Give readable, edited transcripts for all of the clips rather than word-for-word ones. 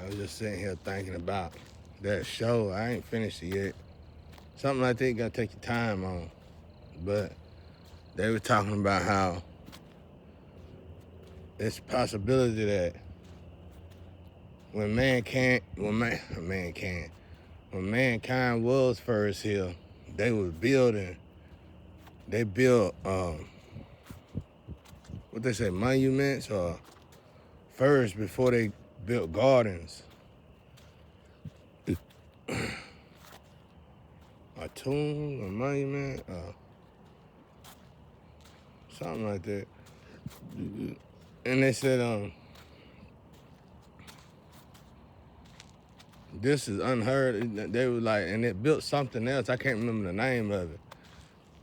was just sitting here thinking about that show. I ain't finished it yet. Something like that you gotta take your time on. But they were talking about how it's a possibility that when mankind was first here, they was building. They built what they say, monuments or first before they built gardens. A tomb, a monument, something like that. And they said, this is unheard. They were like, and it built something else. I can't remember the name of it.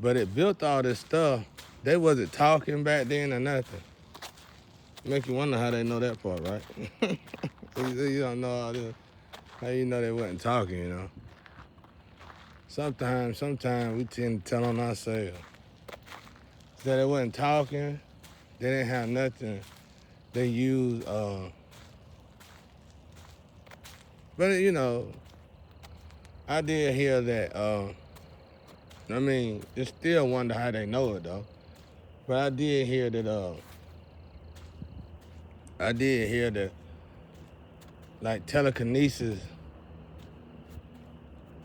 But it built all this stuff. They wasn't talking back then or nothing. Make you wonder how they know that part, right? You don't know all this. How you know they wasn't talking, you know? Sometimes we tend to tell on ourselves. That they wasn't talking, they didn't have nothing. They used, but you know, I did hear that, I mean, it's still wonder how they know it though. But I did hear that, like telekinesis,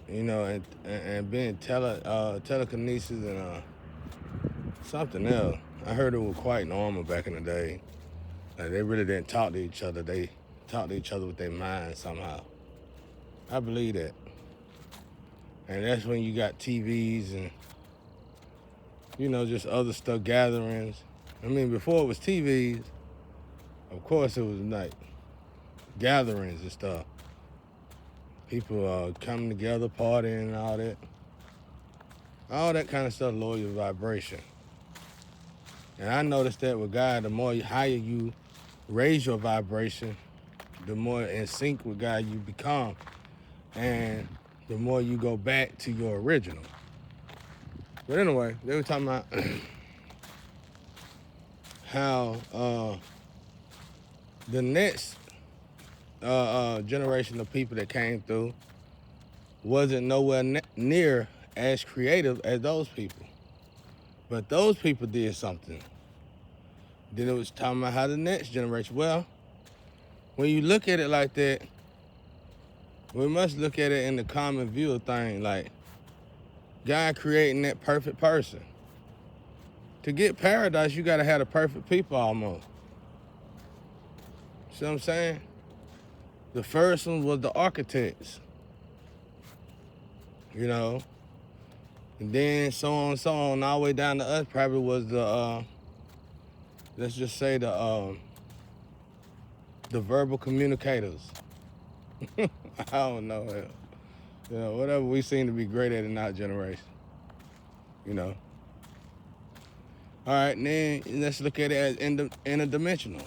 you know, and being telekinesis and something else. I heard it was quite normal back in the day. Like they really didn't talk to each other. They talked to each other with their minds somehow. I believe that. And that's when you got TVs and, you know, just other stuff, gatherings. I mean, before it was TVs, of course it was like gatherings and stuff. People coming together, partying and all that. All that kind of stuff lower your vibration. And I noticed that with God, the more higher you raise your vibration, the more in sync with God you become. And the more you go back to your original. But anyway, they were talking about how the next generation of people that came through wasn't nowhere near as creative as those people. But those people did something. Then it was talking about how the next generation, well, when you look at it like that, we must look at it in the common view of things, like God creating that perfect person. To get paradise, you gotta have the perfect people almost. See what I'm saying? The first one was the architects, you know? And then so on, all the way down to us probably was the, let's just say the verbal communicators. I don't know. You know, whatever we seem to be great at in our generation, you know? All right, and then let's look at it as interdimensional.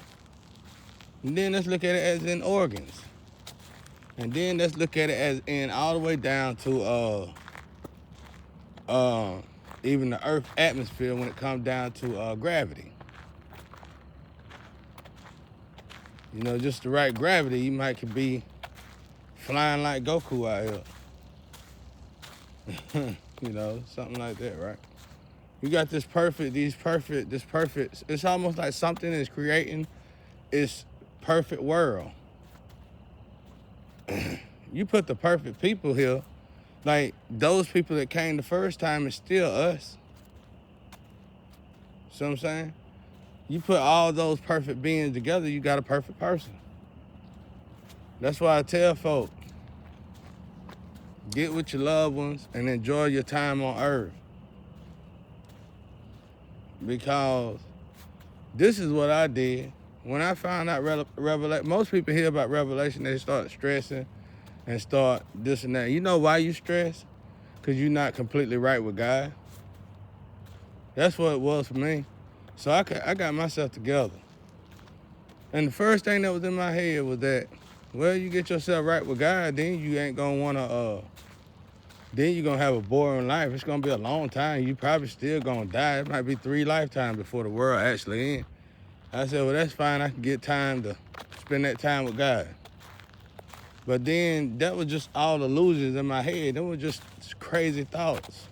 And then let's look at it as in organs. And then let's look at it as in all the way down to even the Earth atmosphere when it comes down to gravity. You know, just the right gravity, you might could be flying like Goku out here. You know, something like that, right? You got this perfect, it's almost like something is creating its perfect world. You put the perfect people here, like those people that came the first time is still us. See what I'm saying? You put all those perfect beings together, you got a perfect person. That's why I tell folk, get with your loved ones and enjoy your time on earth. Because this is what I did. When I found out Revelation, most people hear about Revelation, they start stressing and start this and that. You know why you stress? Because you're not completely right with God. That's what it was for me. So I got myself together. And the first thing that was in my head was that, well, you get yourself right with God, then you ain't gonna wanna, then you're gonna have a boring life. It's gonna be a long time. You probably still gonna die. It might be 3 lifetimes before the world actually ends. I said, well, that's fine. I can get time to spend that time with God. But then that was just all illusions in my head. Them were just crazy thoughts.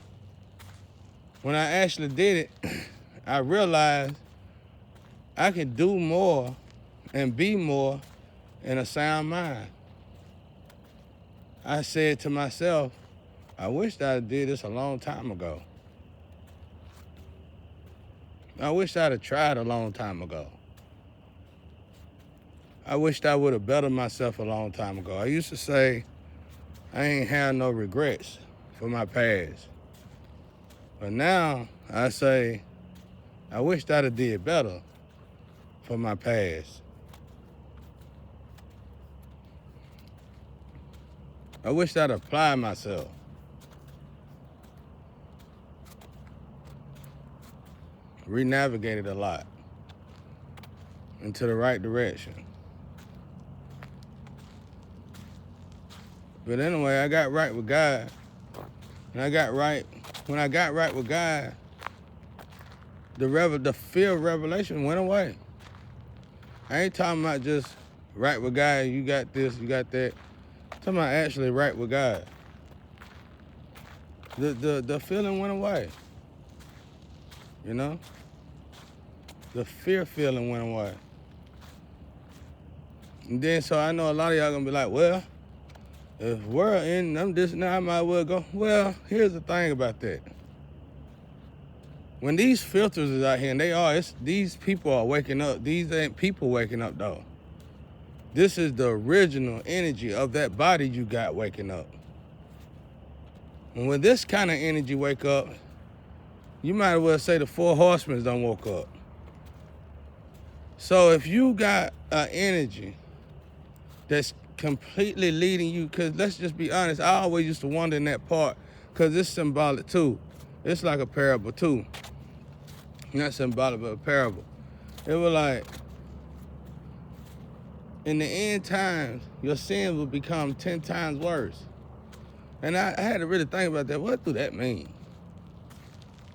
When I actually did it, I realized I can do more and be more in a sound mind. I said to myself, I wish that I did this a long time ago. I wish I'd have tried a long time ago. I wished I would have bettered myself a long time ago. I used to say I ain't had no regrets for my past. But now I say I wished I'd have did better for my past. I wish I'd applied myself. Renavigated a lot into the right direction. But anyway, I got right with God. And when I got right with God, the fear of revelation went away. I ain't talking about just right with God, you got this, you got that. I'm talking about actually right with God. The feeling went away. You know? The fear feeling went away. And then so I know a lot of y'all gonna be like, well, if we're in, I'm just now, I might as well go. Well, here's the thing about that. When these filters is out here, and these people are waking up. These ain't people waking up though. This is the original energy of that body you got waking up. And when this kind of energy wake up, you might as well say the four horsemen done woke up. So if you got an energy that's completely leading you, because let's just be honest, I always used to wonder in that part, because it's symbolic too. It's like a parable too. Not symbolic, but a parable. It was like, in the end times, your sins will become 10 times worse. And I had to really think about that. What do that mean?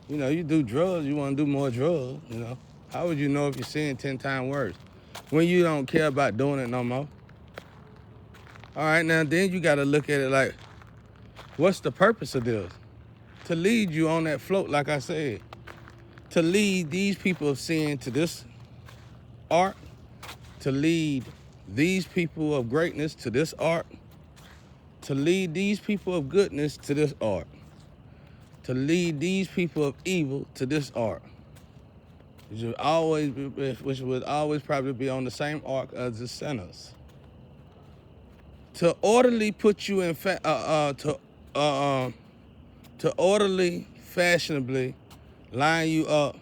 You know, you do drugs, you want to do more drugs, you know. How would you know if your sin 10 times worse when you don't care about doing it no more? All right, now then you got to look at it like, what's the purpose of this? To lead you on that float, like I said. To lead these people of sin to this art. To lead these people of greatness to this art. To lead these people of goodness to this art. To lead these people of evil to this art. Which would always probably be on the same arc as the sinners. To orderly put you in, to orderly, fashionably line you up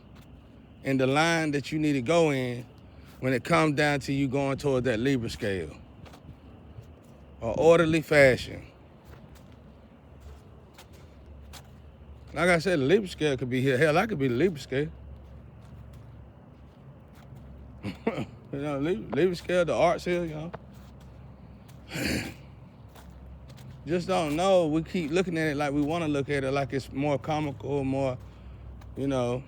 in the line that you need to go in when it comes down to you going toward that Libra scale. Or orderly fashion. Like I said, the Libra scale could be here. Hell, I could be the Libra scale. You know, Libra scale, the art scale, you know. Just don't know. We keep looking at it like we want to look at it, like it's more comical, more, you know,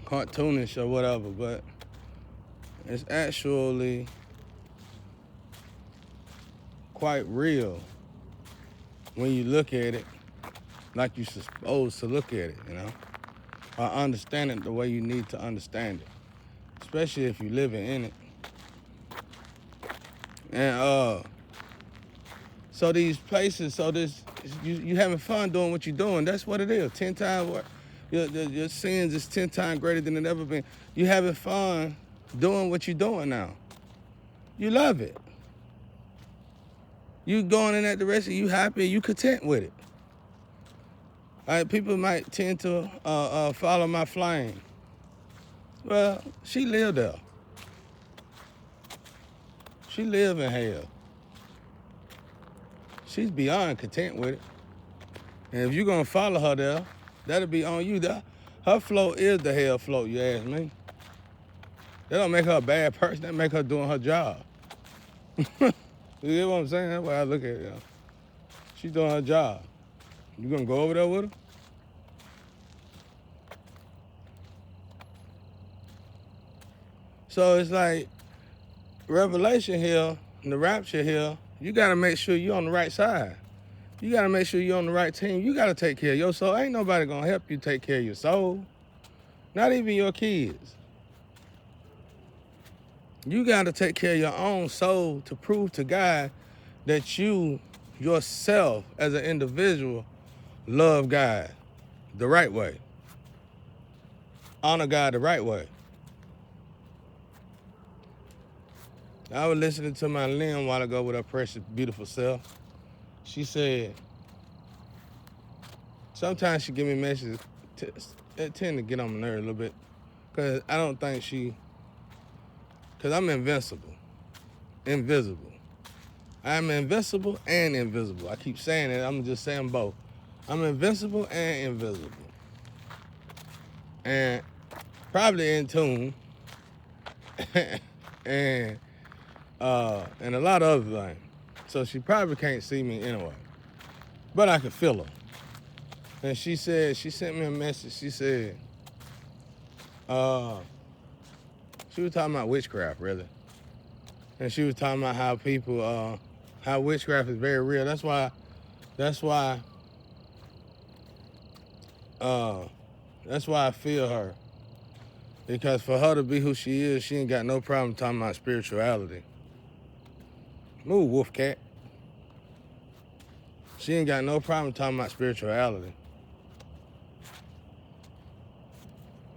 cartoonish or whatever, but it's actually quite real when you look at it like you're supposed to look at it, you know, or understand it the way you need to understand it, especially if you're living in it. And so these places, you having fun doing what you're doing. That's what it is. 10 times what your sins is 10 times greater than it ever been. You having fun doing what you're doing now. You love it. You going in that direction. You happy. You content with it. All right, people might tend to follow my flame. Well, she lived there. She lived in hell. She's beyond content with it. And if you're gonna follow her there, that'll be on you. Her float is the hell float, you ask me. That don't make her a bad person, that make her doing her job. You get what I'm saying? That's why I look at it, you know. She's doing her job. You gonna go over there with her? So it's like, revelation here, and the rapture here, You got to make sure you're on the right side. You got to make sure you're on the right team. You got to take care of your soul. Ain't nobody going to help you take care of your soul. Not even your kids. You got to take care of your own soul to prove to God that you, yourself, as an individual, love God the right way. Honor God the right way. I was listening to my Lynn a while ago with her precious, beautiful self. She said, sometimes she give me messages that tend to get on my nerve a little bit, because I don't think because I'm invisible. I'm invincible and invisible. I keep saying it, I'm just saying both. I'm invincible and invisible. And probably in tune. and a lot of other things. So she probably can't see me anyway. But I can feel her. And she sent me a message. She said, she was talking about witchcraft, really. And she was talking about how people, how witchcraft is very real. That's why I feel her. Because for her to be who she is, she ain't got no problem talking about spirituality. Move, wolf cat. She ain't got no problem talking about spirituality.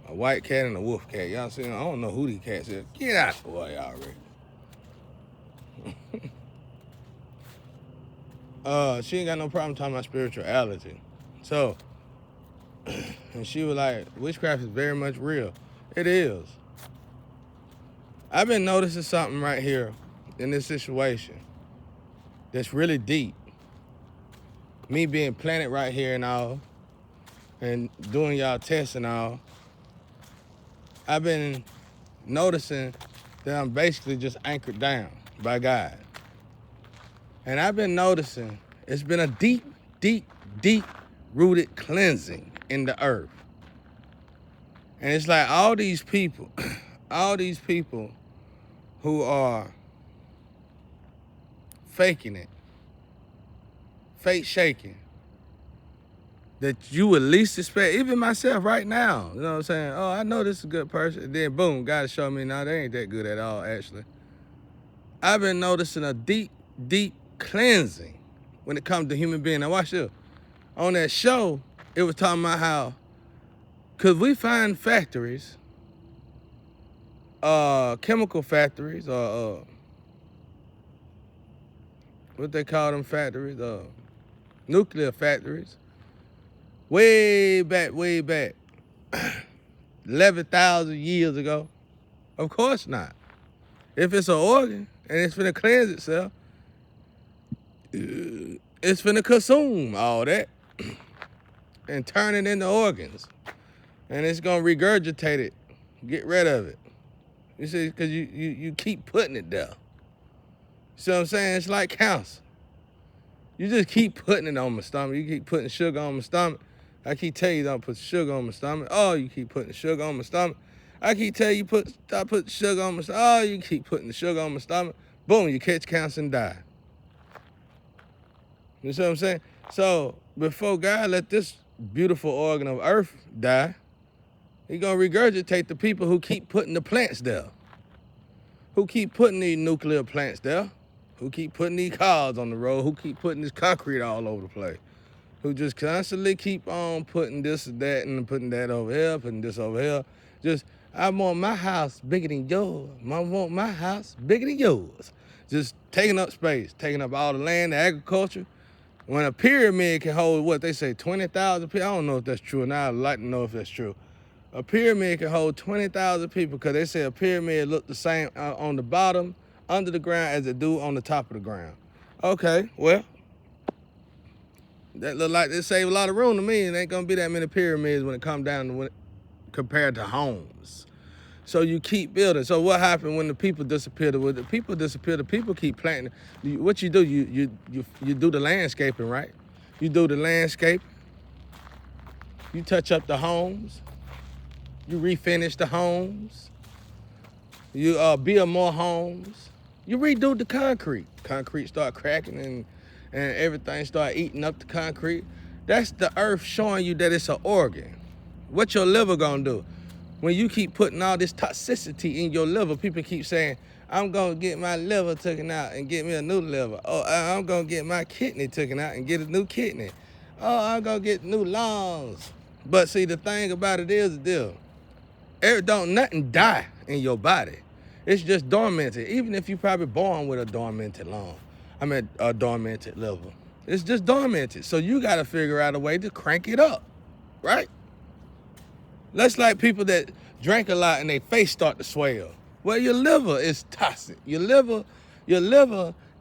A white cat and a wolf cat. Y'all see? I don't know who these cats is. Get out the way already. She ain't got no problem talking about spirituality. So, and she was like, witchcraft is very much real. It is. I've been noticing something right here in this situation that's really deep. Me being planted right here and all, and doing y'all tests and all, I've been noticing that I'm basically just anchored down by God. And I've been noticing it's been a deep, deep, deep rooted cleansing in the earth. And it's like all these people who are faking it, fake shaking, that you would least expect, even myself right now, you know what I'm saying? Oh, I know this is a good person. And then boom, God showed me, no, they ain't that good at all, actually. I've been noticing a deep, deep cleansing when it comes to human beings. Now watch this. On that show, it was talking about how, could we find factories, chemical factories, or what they call them factories, nuclear factories, way back, 11,000 years ago? Of course not. If it's an organ and it's finna cleanse itself, it's finna consume all that and turn it into organs. And it's gonna regurgitate it, get rid of it. You see, because you keep putting it there. See what I'm saying? It's like cancer. You just keep putting it on my stomach. You keep putting sugar on my stomach. I keep telling you don't put sugar on my stomach. Oh, you keep putting sugar on my stomach. I keep telling you stop putting sugar on my stomach. Oh, you keep putting the sugar on my stomach. Boom, you catch cancer and die. You see what I'm saying? So before God let this beautiful organ of earth die, He gonna regurgitate the people who keep putting the plants there, who keep putting these nuclear plants there, who keep putting these cars on the road, who keep putting this concrete all over the place, who just constantly keep on putting this or that and putting that over here, putting this over here. Just, I want my house bigger than yours. I want my house bigger than yours. Just taking up space, taking up all the land, the agriculture. When a pyramid can hold, what they say, 20,000 people? I don't know if that's true, and I'd like to know if that's true. A pyramid can hold 20,000 people, because they say a pyramid look the same on the bottom, under the ground, as it do on the top of the ground. Okay, well, that look like they save a lot of room to me, and ain't gonna be that many pyramids when it comes down to compared to homes. So you keep building. So what happened when the people disappear? When the people disappear, the people keep planting. What you do, you do the landscaping, right? You do the landscape. You touch up the homes. You refinish the homes. You build more homes. You redo the concrete. Concrete start cracking and everything start eating up the concrete. That's the earth showing you that it's an organ. What your liver gonna do? When you keep putting all this toxicity in your liver, people keep saying, I'm gonna get my liver taken out and get me a new liver. Oh, I'm gonna get my kidney taken out and get a new kidney. Oh, I'm gonna get new lungs. But see, the thing about it is this. Don't nothing die in your body. It's just dormanted. Even if you probably born with a dormanted lung, a dormanted liver. It's just dormanted. So you gotta figure out a way to crank it up, right? That's like people that drink a lot and their face start to swell. Well, your liver is toxic. Your liver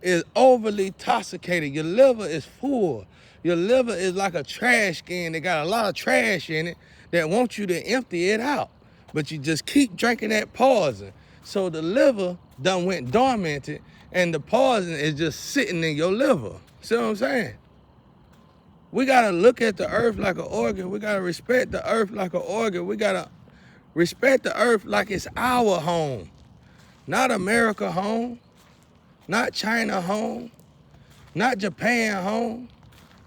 is overly toxicated. Your liver is full. Your liver is like a trash can that got a lot of trash in it that wants you to empty it out. But you just keep drinking that poison. So the liver done went dormanted and the poison is just sitting in your liver. See what I'm saying? We gotta look at the earth like an organ. We gotta respect the earth like an organ. We gotta respect the earth like it's our home. Not America home, not China home, not Japan home,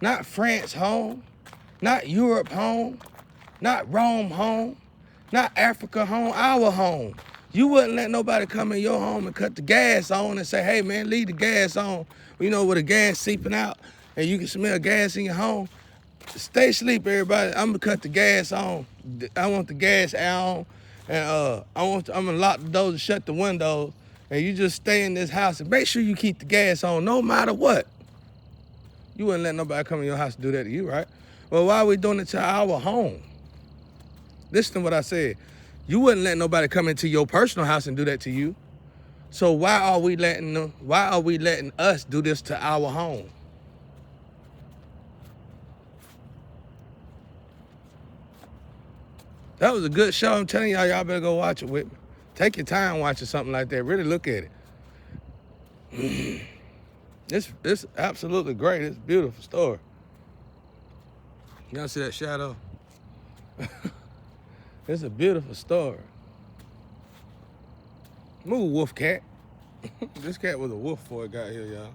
not France home, not Europe home, not Rome home, not Africa home, our home. You wouldn't let nobody come in your home and cut the gas on and say, hey man, leave the gas on. You know, with the gas seeping out and you can smell gas in your home. Stay asleep, everybody. I'm gonna cut the gas on. I want the gas on, and I'm gonna lock the doors and shut the windows, and you just stay in this house and make sure you keep the gas on, no matter what. You wouldn't let nobody come in your house and do that to you, right? Well, why are we doing it to our home? Listen to what I said. You wouldn't let nobody come into your personal house and do that to you. So why are we letting us do this to our home? That was a good show. I'm telling y'all better go watch it with me. Take your time watching something like that. Really look at it. It's absolutely great. It's a beautiful story. Y'all see that shadow? It's a beautiful story. Move, wolf cat. This cat was a wolf before it got here, y'all.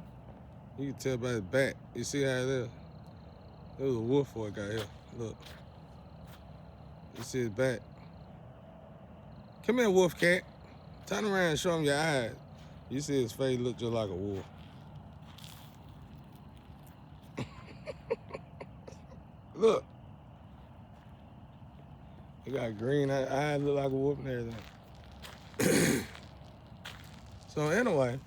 You can tell by his back. You see how it is? It was a wolf before it got here. Look. You see his back. Come here, wolf cat. Turn around and show him your eyes. You see his face look just like a wolf. Look. He got green eyes, look like a wolf and everything. So anyway,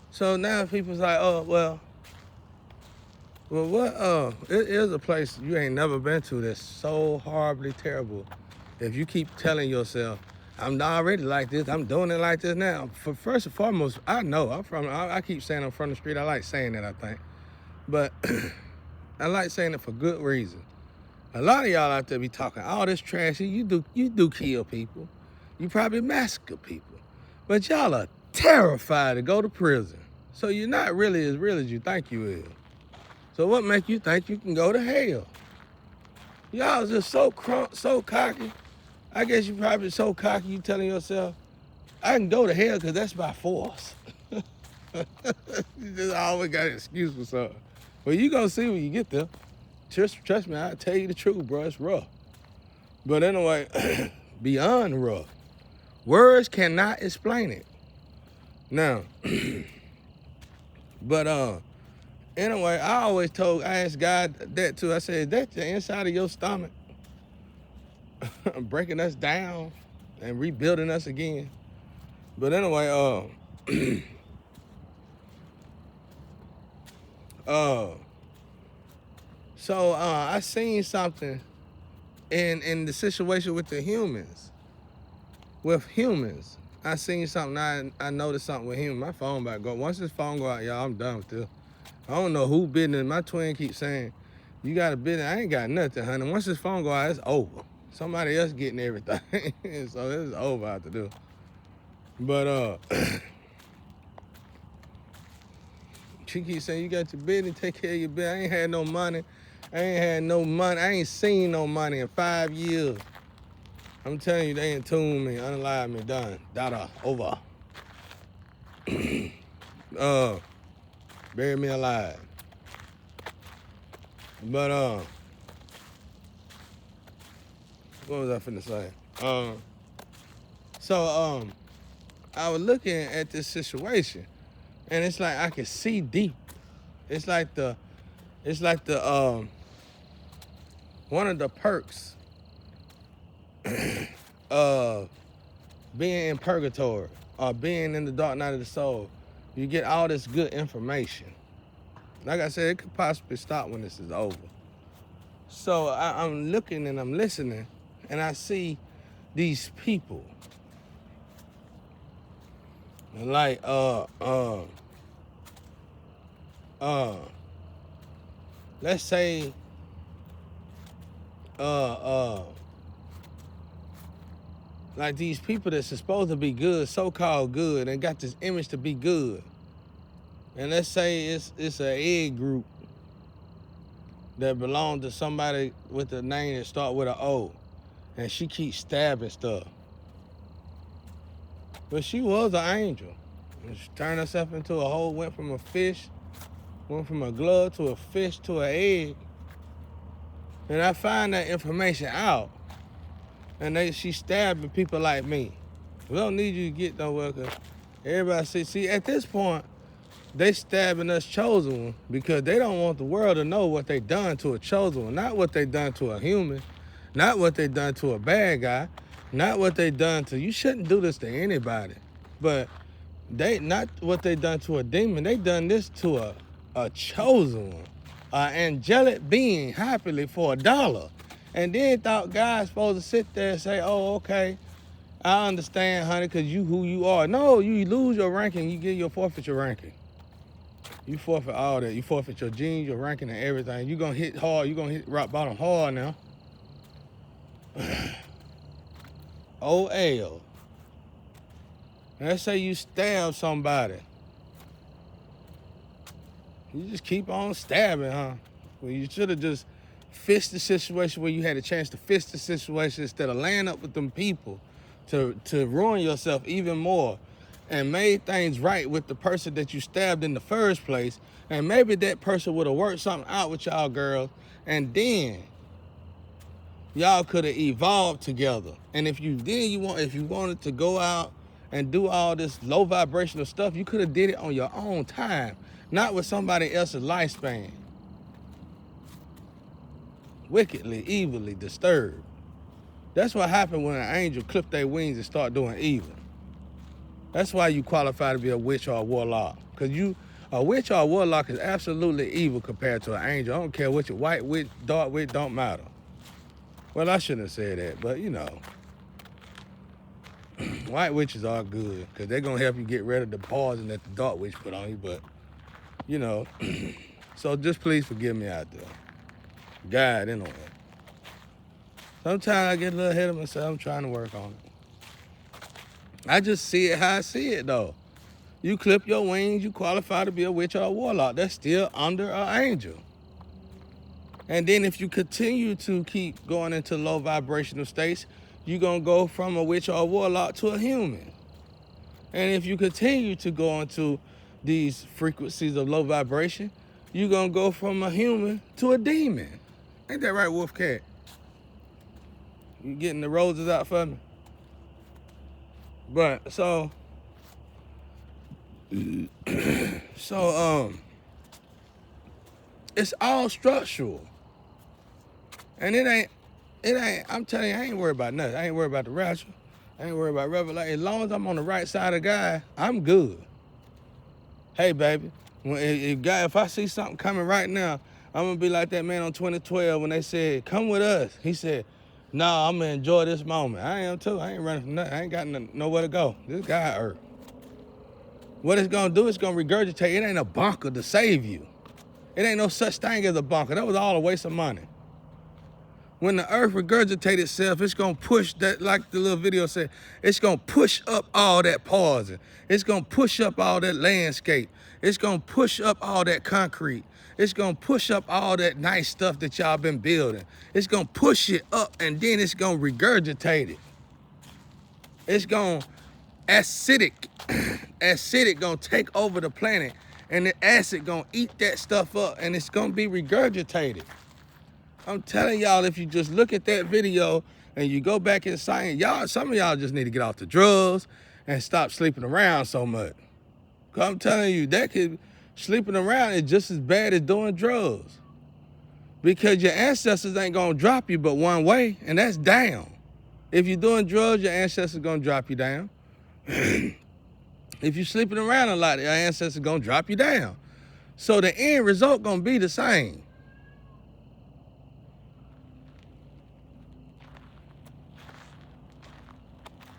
so now people's like, oh, well, what, it is a place you ain't never been to that's so horribly terrible. If you keep telling yourself, I'm already like this, I'm doing it like this now. First and foremost, I know, I keep saying I'm from the street. I like saying that, I think. But I like saying it for good reason. A lot of y'all out there be talking all this trash. You do kill people. You probably massacre people. But y'all are terrified to go to prison. So you're not really as real as you think you is. So what makes you think you can go to hell? Y'all just so cocky. I guess you probably so cocky you telling yourself, I can go to hell because that's by force. You just always got an excuse for something. Well, you gonna see when you get there. Trust me, I'll tell you the truth, bro. It's rough. But anyway, beyond rough. Words cannot explain it. Now, but anyway, I asked God that too. I said, is that the inside of your stomach? Breaking us down and rebuilding us again. But anyway, so I seen something in the situation with the humans. With humans. I seen something, I noticed something with humans. My phone about to go. Once this phone go out, y'all, I'm done with this. I don't know who business. My twin keeps saying, you got a business. I ain't got nothing, honey. Once this phone go out, it's over. Somebody else getting everything. So it's over out to do. But she keeps saying, you got your business, take care of your business. I ain't had no money. I ain't seen no money in 5 years. I'm telling you, they entomb me, unalive me, done. Data, over. Bury me alive. But, what was I finna say? So, I was looking at this situation, and it's like I can see deep. It's like the one of the perks of being in purgatory or being in the dark night of the soul. You get all this good information. Like I said, it could possibly stop when this is over. So I'm looking and I'm listening, and I see these people. Like, let's say, like these people that's supposed to be good, so-called good, and got this image to be good. And let's say it's an egg group that belongs to somebody with a name that start with an O, and she keeps stabbing stuff. But she was an angel. And she turned herself into a whole, went from a fish, went from a glove to a fish to an egg. And I find that information out. And she's stabbing people like me. We don't need you to get nowhere, because everybody see, at this point, they stabbing us chosen one because they don't want the world to know what they done to a chosen one, not what they done to a human, not what they done to a bad guy, not what they done to, you shouldn't do this to anybody, but they, not what they done to a demon, they done this to a chosen one, an angelic being happily for $1. And then thought God's supposed to sit there and say, oh, okay, I understand, honey, because you who you are. No, you lose your ranking, you get your forfeit your ranking. You forfeit all that. You forfeit your genes, your ranking, and everything. You're going to hit hard. You're going to hit rock bottom hard now. OL. Let's say you stab somebody. You just keep on stabbing, huh? Well, you should have just fixed the situation where you had a chance to fix the situation instead of laying up with them people to ruin yourself even more, and made things right with the person that you stabbed in the first place. And maybe that person would have worked something out with y'all girls, and then y'all could have evolved together. And if you wanted to go out and do all this low vibrational stuff, you could have did it on your own time, not with somebody else's lifespan. Wickedly, evilly disturbed. That's what happened when an angel clipped their wings and start doing evil. That's why you qualify to be a witch or a warlock. Because a witch or a warlock is absolutely evil compared to an angel. I don't care what you're white witch, dark witch, don't matter. Well, I shouldn't have said that, but you know. White witches are good because they're going to help you get rid of the poison that the dark witch put on you, but, you know. So just please forgive me out there. God, in on it. Sometimes I get a little ahead of myself. I'm trying to work on it. I just see it how I see it, though. You clip your wings, you qualify to be a witch or a warlock. That's still under an angel. And then if you continue to keep going into low vibrational states, you're going to go from a witch or a warlock to a human. And if you continue to go into these frequencies of low vibration, you're going to go from a human to a demon. Ain't that right, Wolf Cat? You getting the roses out for me? But so it's all structural. And it ain't, I'm telling you, I ain't worried about nothing. I ain't worried about the rapture. I ain't worried about revelation. As long as I'm on the right side of God, I'm good. Hey, baby, if I see something coming right now, I'm gonna be like that man on 2012 when they said, come with us. He said, nah, I'm gonna enjoy this moment. I am too. I ain't running from nothing. I ain't got nowhere to go. This guy Earth. What it's gonna do, it's gonna regurgitate. It ain't a bunker to save you. It ain't no such thing as a bunker. That was all a waste of money. When the earth regurgitates itself, it's gonna push that, like the little video said, it's gonna push up all that poison. It's gonna push up all that landscape. It's gonna push up all that concrete. It's gonna push up all that nice stuff that y'all been building. It's gonna push it up, and then it's gonna regurgitate it. It's going acidic gonna take over the planet, and the acid gonna eat that stuff up, and it's gonna be regurgitated. I'm telling y'all, if you just look at that video and you go back in science, some of y'all just need to get off the drugs and stop sleeping around so much. Cause I'm telling you, sleeping around is just as bad as doing drugs. Because your ancestors ain't gonna drop you but one way, and that's down. If you're doing drugs, your ancestors gonna drop you down. If you're sleeping around a lot, your ancestors gonna drop you down. So the end result gonna be the same.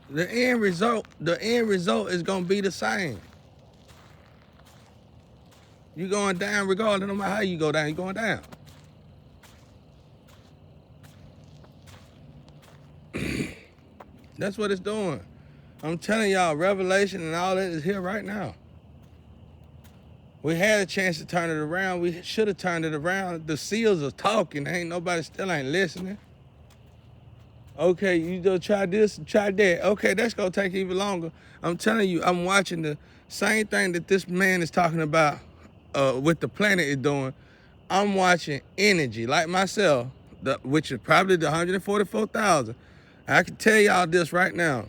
The end result is gonna be the same. You going down regardless, no matter how you go down, you're going down. That's what it's doing. I'm telling y'all, revelation and all that is here right now. We had a chance to turn it around. We should have turned it around. The seals are talking. Still ain't listening. Okay, you go try this, try that. Okay, that's gonna take even longer. I'm telling you, I'm watching the same thing that this man is talking about with the planet is doing. I'm watching energy, like myself, which is probably the 144,000. I can tell y'all this right now.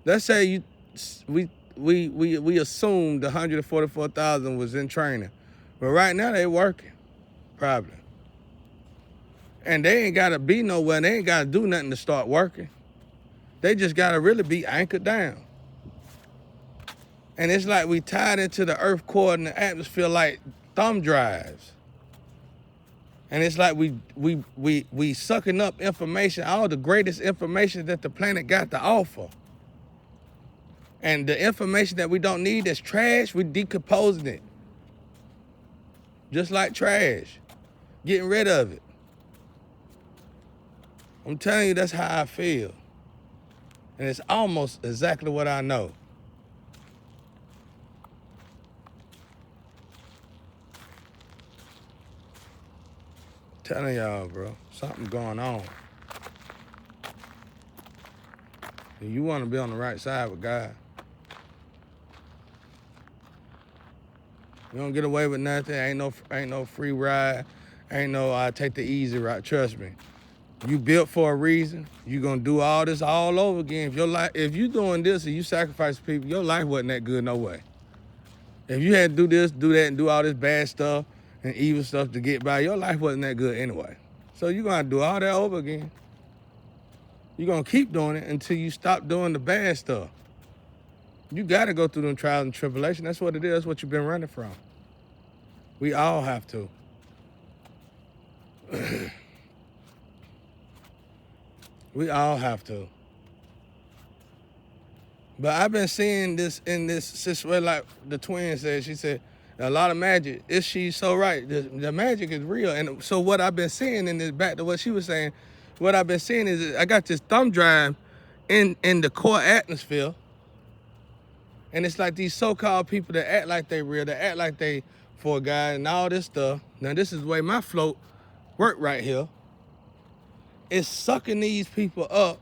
Let's say we assumed the 144,000 was in training, but right now they working, probably. And they ain't gotta be nowhere. They ain't gotta do nothing to start working. They just gotta really be anchored down. And it's like we tied into the earth core and the atmosphere like thumb drives. And it's like we sucking up information, all the greatest information that the planet got to offer. And the information that we don't need that's trash, we decomposing it. Just like trash. Getting rid of it. I'm telling you, that's how I feel. And it's almost exactly what I know. Telling y'all, bro, something going on. And you want to be on the right side with God. You don't get away with nothing. Ain't no free ride. Ain't no I take the easy route. Trust me. You built for a reason. You gonna do all this all over again. If you doing this and you sacrifice people, your life wasn't that good no way. If you had to do this, do that, and do all this bad stuff and evil stuff to get by, your life wasn't that good anyway. So you're gonna do all that over again. You're gonna keep doing it until you stop doing the bad stuff. You gotta go through them trials and tribulations. That's what it is. That's what you've been running from. We all have to. We all have to. But I've been seeing this in this situation, like the twin said. She said, a lot of magic. She's so right. The magic is real. And so what I've been seeing in this, back to what she was saying, what I've been seeing is I got this thumb drive in the core atmosphere. And it's like these so-called people that act like they real, that act like they for God and all this stuff. Now this is the way my float work right here. It's sucking these people up,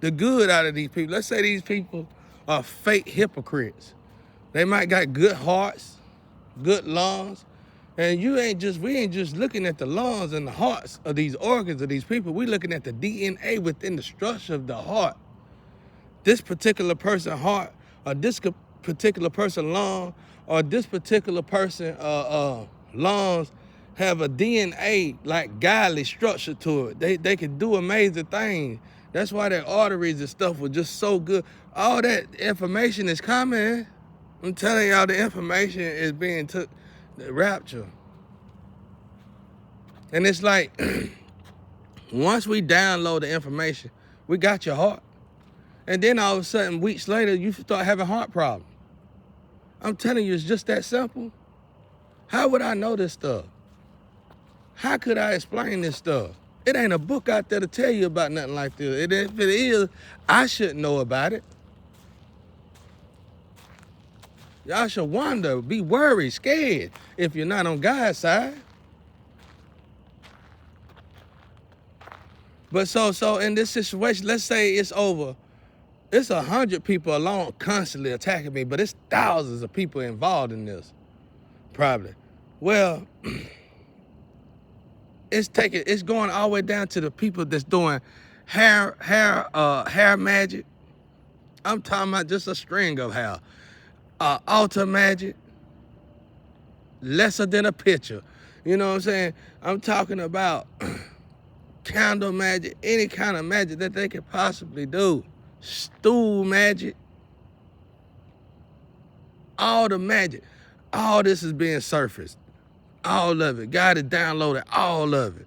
the good out of these people. Let's say these people are fake hypocrites. They might got good hearts, good lungs, and we ain't just looking at the lungs and the hearts of these organs of these people. We looking at the DNA within the structure of the heart. This particular person's heart, or this particular person lung, or this particular person lungs have a DNA like godly structure to it. They can do amazing things. That's why their arteries and stuff were just so good. All that information is coming. I'm telling y'all, the information is being took, the rapture. And it's like, once we download the information, we got your heart. And then all of a sudden, weeks later, you start having heart problems. I'm telling you, it's just that simple. How would I know this stuff? How could I explain this stuff? It ain't a book out there to tell you about nothing like this. If it is, I shouldn't know about it. Y'all should wonder, be worried, scared if you're not on God's side. But so in this situation, let's say it's over It's 100 people alone constantly attacking me, but it's thousands of people involved in this, probably. Well, it's going all the way down to the people that's doing hair magic. I'm talking about just a string of hair. Altar magic, lesser than a picture. You know what I'm saying? I'm talking about candle magic, any kind of magic that they could possibly do. Stool magic, all the magic. All this is being surfaced. All of it. God has downloaded all of it.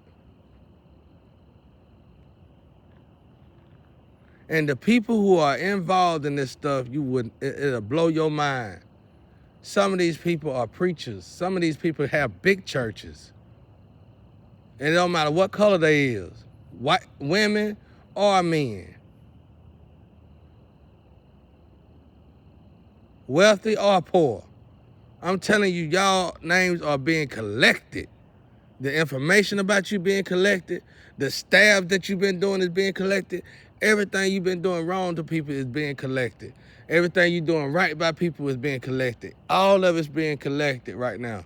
And the people who are involved in this stuff, it'll blow your mind. Some of these people are preachers. Some of these people have big churches. And it don't matter what color they is, white, women or men. Wealthy or poor. I'm telling you, y'all names are being collected. The information about you being collected, the staff that you've been doing is being collected. Everything you've been doing wrong to people is being collected. Everything you're doing right by people is being collected. All of it's being collected right now.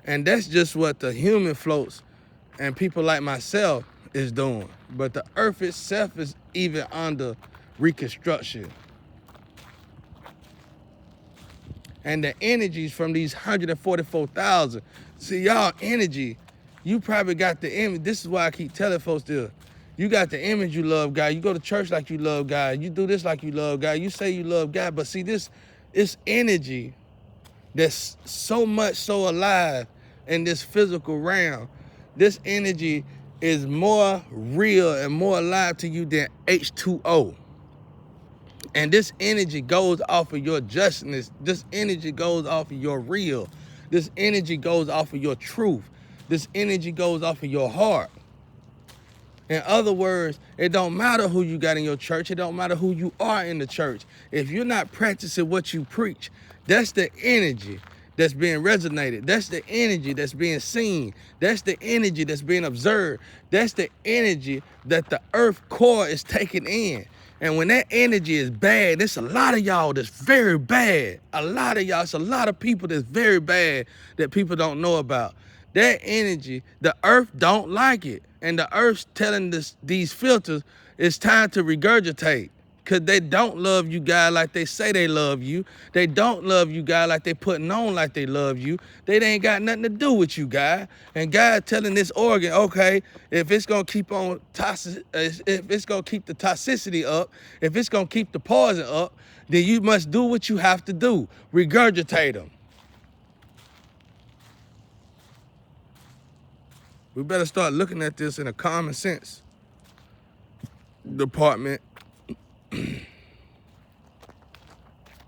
And that's just what the human floats and people like myself is doing. But the earth itself is even under reconstruction. And the energies from these 144,000, see y'all energy, you probably got the image. This is why I keep telling folks this. You got the image you love God. You go to church like you love God. You do this like you love God. You say you love God. But see, this energy that's so much so alive in this physical realm. This energy is more real and more alive to you than H2O. And this energy goes off of your justness. This energy goes off of your real. This energy goes off of your truth. This energy goes off of your heart. In other words, it don't matter who you got in your church. It don't matter who you are in the church. If you're not practicing what you preach, that's the energy that's being resonated. That's the energy that's being seen. That's the energy that's being observed. That's the energy that the earth core is taking in. And when that energy is bad, there's a lot of y'all that's very bad. A lot of y'all, it's a lot of people that's very bad that people don't know about. That energy, the earth don't like it. And the earth's telling these filters it's time to regurgitate. Because they don't love you, God, like they say they love you. They don't love you, God, like they putting on like they love you. They ain't got nothing to do with you, God. And God telling this organ, okay, if it's going to keep on, if it's going to keep the toxicity up, if it's going to keep the poison up, then you must do what you have to do. Regurgitate them. We better start looking at this in a common sense department.